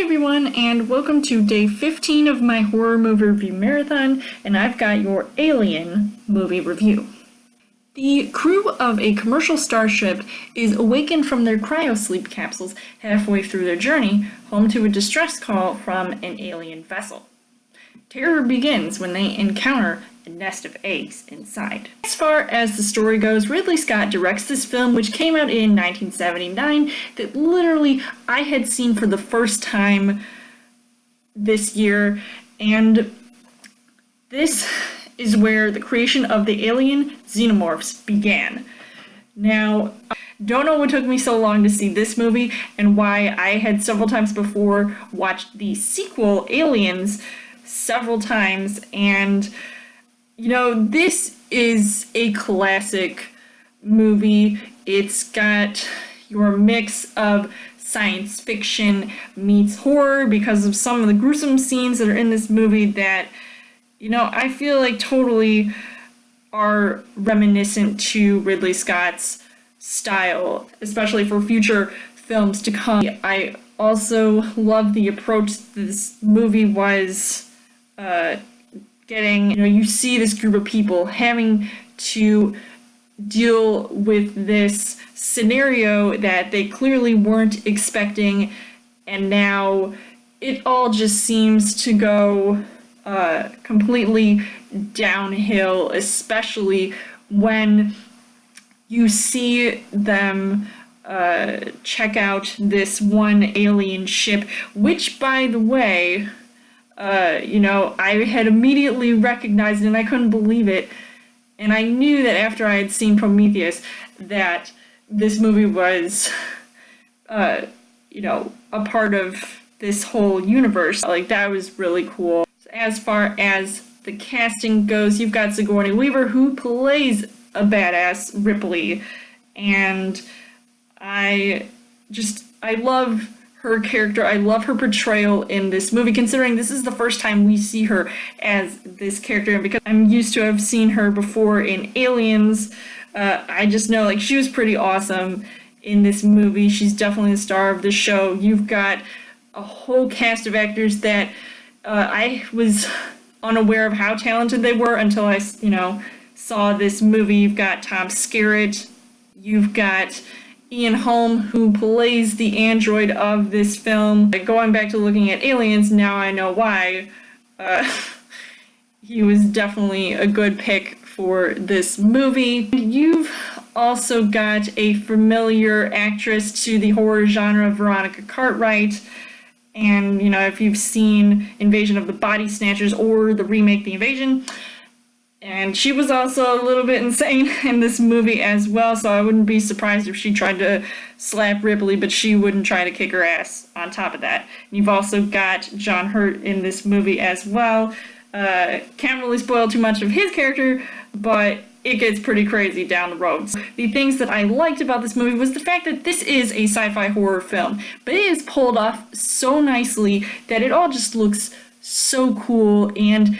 everyone, and welcome to day 15 of my horror movie review marathon, and I've got your Alien movie review. The crew of a commercial starship is awakened from their cryosleep capsules halfway through their journey home to a distress call from an alien vessel. Terror begins when they encounter a nest of eggs inside. As far as the story goes, Ridley Scott directs this film, which came out in 1979, that literally I had seen for the first time this year, and this is where the creation of the alien xenomorphs began. Now, I don't know what took me so long to see this movie and why I had several times before watched the sequel, Aliens, several times, and this is a classic movie. It's got your mix of science fiction meets horror because of some of the gruesome scenes that are in this movie that, I feel like totally are reminiscent to Ridley Scott's style, especially for future films to come. I also love the approach this movie was getting. You see this group of people having to deal with this scenario that they clearly weren't expecting, and now it all just seems to go completely downhill, especially when you see them check out this one alien ship, which, by the way, I had immediately recognized it and I couldn't believe it. And I knew that after I had seen Prometheus that this movie was, a part of this whole universe. That was really cool. As far as the casting goes, you've got Sigourney Weaver, who plays a badass Ripley, and I love her character. I love her portrayal in this movie, considering this is the first time we see her as this character, and because I'm used to have seen her before in Aliens, I just know she was pretty awesome in this movie. She's definitely the star of the show. You've got a whole cast of actors that I was unaware of how talented they were until I, saw this movie. You've got Tom Skerritt, you've got Ian Holm, who plays the android of this film. Going back to looking at Aliens, now I know why. He was definitely a good pick for this movie. You've also got a familiar actress to the horror genre, Veronica Cartwright. And, if you've seen Invasion of the Body Snatchers or the remake The Invasion, and she was also a little bit insane in this movie as well, so I wouldn't be surprised if she tried to slap Ripley, but she wouldn't try to kick her ass on top of that. You've also got John Hurt in this movie as well. Can't really spoil too much of his character, but it gets pretty crazy down the road. So the things that I liked about this movie was the fact that this is a sci-fi horror film, but it is pulled off so nicely that it all just looks so cool. And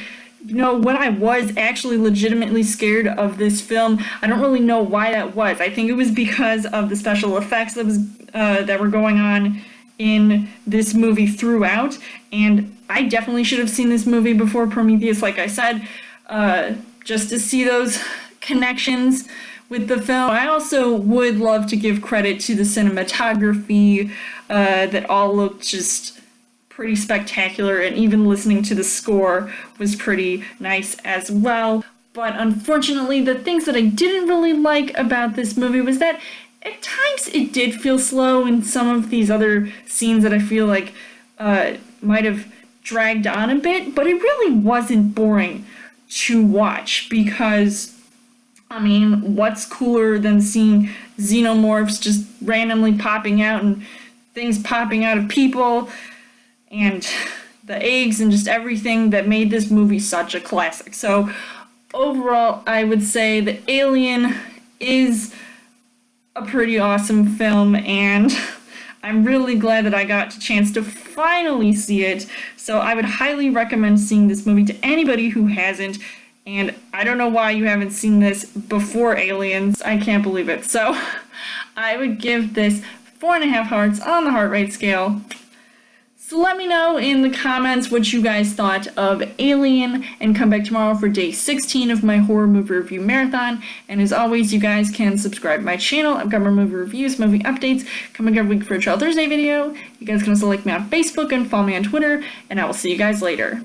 when I was actually legitimately scared of this film, I don't really know why that was. I think it was because of the special effects that were going on in this movie throughout, and I definitely should have seen this movie before Prometheus, like I said, just to see those connections with the film. I also would love to give credit to the cinematography, that all looked just pretty spectacular, and even listening to the score was pretty nice as well. But unfortunately, the things that I didn't really like about this movie was that at times it did feel slow in some of these other scenes that I feel like might have dragged on a bit, but it really wasn't boring to watch because, what's cooler than seeing xenomorphs just randomly popping out and things popping out of people and the eggs and just everything that made this movie such a classic. So overall, I would say The Alien is a pretty awesome film, and I'm really glad that I got a chance to finally see it. So I would highly recommend seeing this movie to anybody who hasn't. And I don't know why you haven't seen this before Aliens. I can't believe it. So I would give this 4.5 hearts on the heart rate scale. So let me know in the comments what you guys thought of Alien, and come back tomorrow for day 16 of my horror movie review marathon. And as always, you guys can subscribe to my channel. I've got more movie reviews, movie updates coming every week for a Child Thursday video. You guys can also like me on Facebook and follow me on Twitter, and I will see you guys later.